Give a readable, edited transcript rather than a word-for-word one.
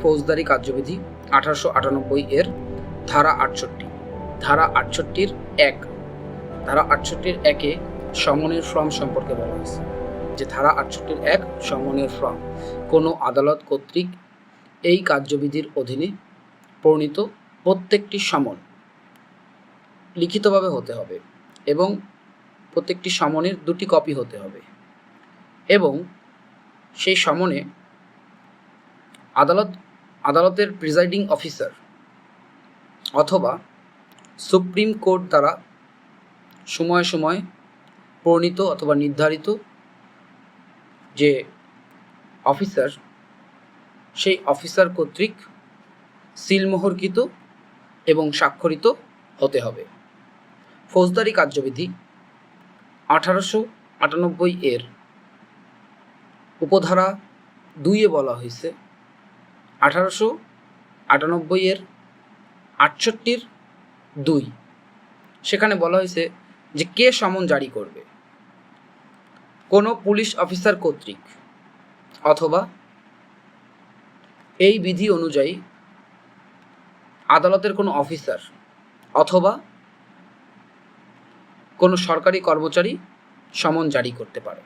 ফৌজদারি কার্যবিধি 1898 এর ধারা 68। ধারা 68-র 1 ধারা 68-র 1-এ সমনের ফর্ম সম্পর্কে বলা হয়েছে যে ধারা 68-র 1 সমনের ফর্ম কোনো আদালত কর্তৃক এই কার্যবিধির অধীনে প্রণীত প্রত্যেকটি সমন লিখিতভাবে হতে হবে এবং প্রত্যেকটি সমনের 2টি কপি হতে হবে এবং সেই সমনে আদালতের প্রিজাইডিং অফিসার অথবা সুপ্রিম কোর্ট দ্বারা সময়ে সময়ে প্রণীত অথবা নির্ধারিত যে অফিসার সেই অফিসার কর্তৃক সিলমোহরকৃত এবং স্বাক্ষরিত হতে হবে। ফৌজদারি কার্যবিধি 1898 এর উপধারা 2-এ বলা হয়েছে 1898 এর 68-র 2 সেখানে বলা হয়েছে যে কে সমন জারি করবে। কোনো পুলিশ অফিসার কর্তৃক অথবা এই বিধি অনুযায়ী আদালতের কোনো অফিসার অথবা কোনো সরকারি কর্মচারী সমন জারি করতে পারে।